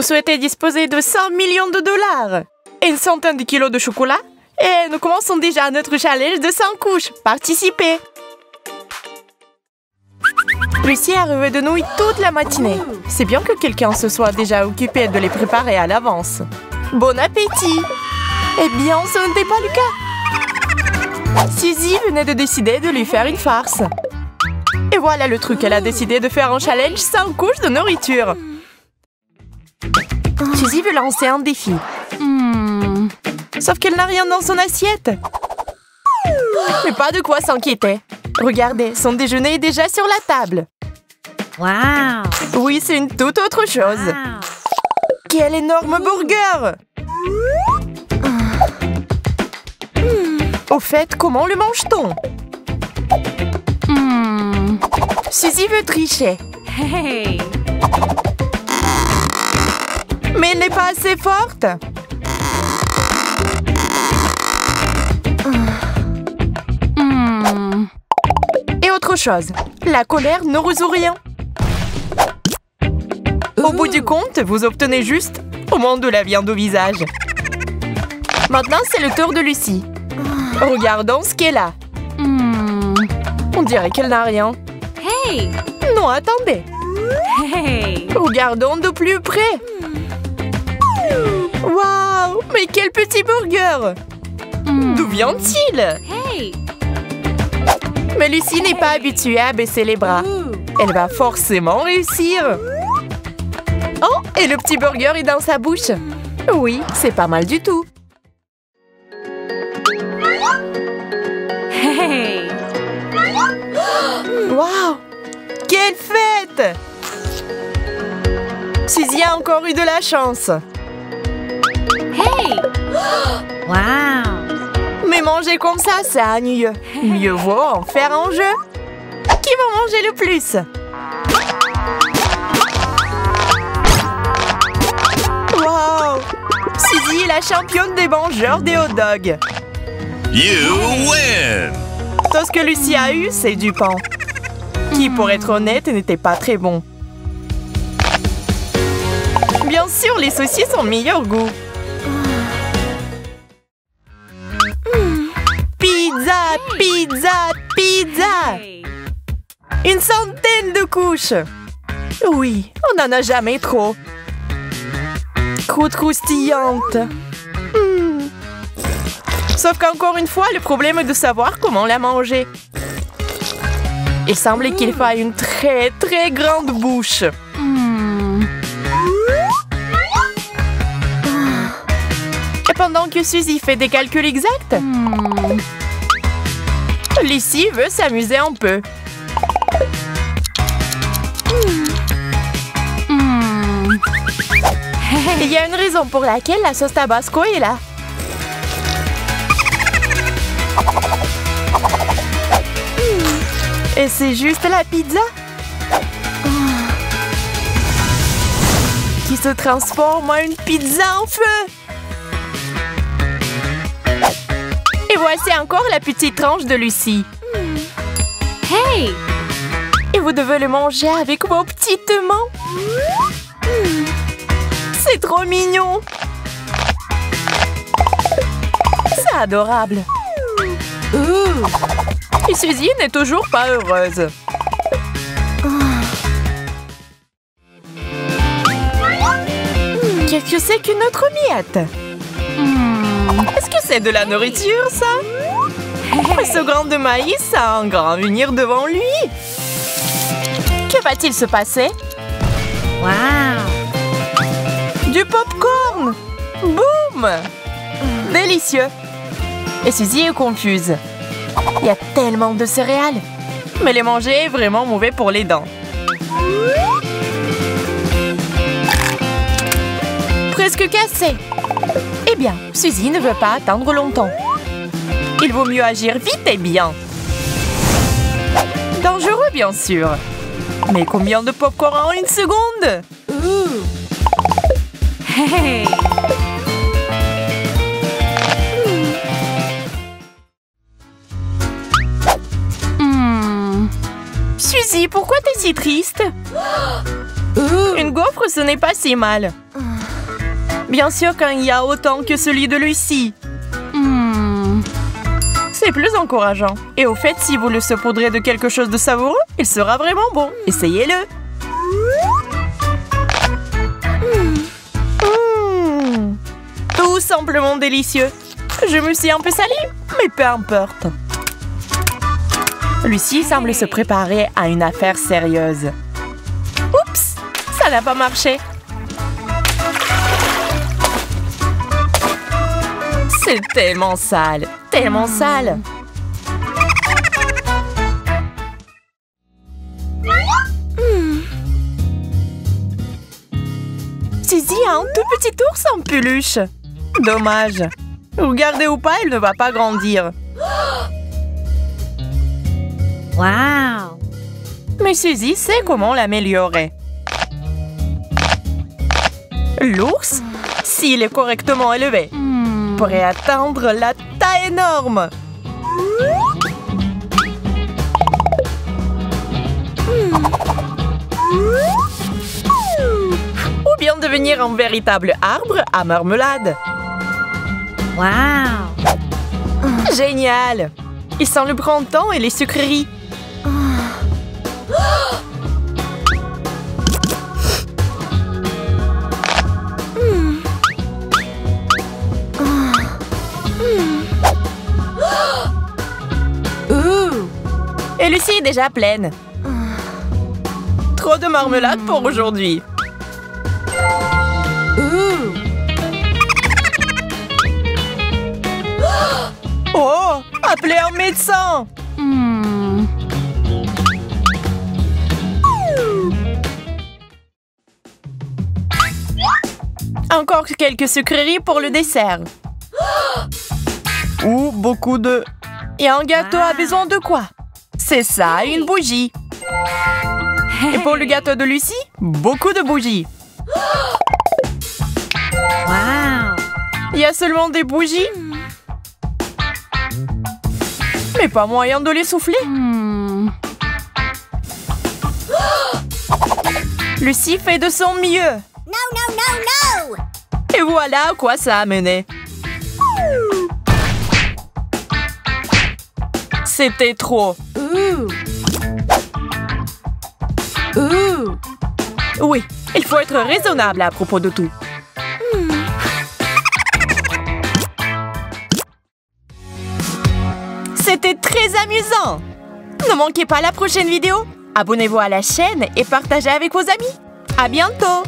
Vous souhaitez disposer de 100 millions de dollars et une centaine de kilos de chocolat? Et nous commençons déjà notre challenge de 100 couches. Participez! Lucie a rêvé de nouilles toute la matinée. C'est bien que quelqu'un se soit déjà occupé de les préparer à l'avance. Bon appétit! Eh bien, ce n'était pas le cas. Suzy venait de décider de lui faire une farce. Et voilà le truc, elle a décidé de faire un challenge 100 couches de nourriture. Suzy veut lancer un défi. Sauf qu'elle n'a rien dans son assiette. Mais pas de quoi s'inquiéter. Regardez, son déjeuner est déjà sur la table. Wow! Oui, c'est une toute autre chose. Wow. Quel énorme burger! Au fait, comment le mange-t-on? Suzy veut tricher. Hey! Mais elle n'est pas assez forte. Et autre chose, la colère ne résout rien. Au bout du compte, vous obtenez juste au moins de la viande au visage. Maintenant, c'est le tour de Lucie. Regardons ce qu'elle a. On dirait qu'elle n'a rien. Hey! Non, attendez. Hey! Regardons de plus près. Waouh! Mais quel petit burger! D'où vient-il? Hey! Mais Lucie n'est pas habituée à baisser les bras. Elle va forcément réussir. Oh! Et le petit burger est dans sa bouche. Oui, c'est pas mal du tout. Hey! Waouh! Quelle fête! Suzy a encore eu de la chance. Hey! Wow! Mais manger comme ça, c'est ennuyeux. Mieux vaut en faire un jeu. Qui va manger le plus? Wow! Suzy est la championne des mangeurs des hot dogs. You win! Tout ce que Lucie a eu, c'est du pain. Qui, pour être honnête, n'était pas très bon. Bien sûr, les saucisses ont meilleur goût. Pizza, pizza, pizza! Hey! Une centaine de couches! Oui, on n'en a jamais trop. Croûte croustillante. Sauf qu'encore une fois, le problème est de savoir comment la manger. Il semble qu'il faille une très très grande bouche. Et pendant que Suzy fait des calculs exacts, Lucie veut s'amuser un peu. Il y a une raison pour laquelle la sauce tabasco est là. Et c'est juste la pizza qui se transforme en une pizza en feu. Et voici encore la petite tranche de Lucie. Hey! Et vous devez le manger avec vos petites mains. C'est trop mignon. C'est adorable. Et Suzy n'est toujours pas heureuse. Qu'est-ce que c'est qu'une autre miette? Est-ce que c'est de la nourriture, ça? Mais ce grain de maïs a un grand avenir devant lui. Que va-t-il se passer? Wow! Du popcorn! Boum! Délicieux! Et Suzy est confuse. Il y a tellement de céréales. Mais les manger est vraiment mauvais pour les dents. Presque cassé. Eh bien, Suzy ne veut pas attendre longtemps. Il vaut mieux agir vite et bien. Dangereux, bien sûr. Mais combien de popcorn en une seconde? Hey! Suzy, pourquoi t'es si triste? Une gaufre, ce n'est pas si mal. Bien sûr quand il y a autant que celui de Lucie. C'est plus encourageant. Et au fait, si vous le saupoudrez de quelque chose de savoureux, il sera vraiment bon. Essayez-le. Tout simplement délicieux. Je me suis un peu salie, mais peu importe. Lucie semble se préparer à une affaire sérieuse. Oups, ça n'a pas marché. C'est tellement sale, tellement sale. Suzy a un tout petit ours en peluche. Dommage. Regardez ou pas, il ne va pas grandir. Wow. Mais Suzy sait comment l'améliorer. L'ours, s'il est correctement élevé, pourrait atteindre la taille énorme. Ou bien devenir un véritable arbre à marmelade. Wow. Génial! Il sent le printemps et les sucreries. Et Lucie est déjà pleine. Trop de marmelade pour aujourd'hui. Oh! Appelez un médecin! Encore quelques sucreries pour le dessert. Ou beaucoup de... Et un gâteau a besoin de quoi? C'est ça, une bougie. Et pour le gâteau de Lucie, beaucoup de bougies. Wow. Il y a seulement des bougies? Mais pas moyen de les souffler. Lucie fait de son mieux. No! Et voilà à quoi ça a mené. C'était trop. Oui, il faut être raisonnable à propos de tout. C'était très amusant. Ne manquez pas la prochaine vidéo. Abonnez-vous à la chaîne et partagez avec vos amis. À bientôt.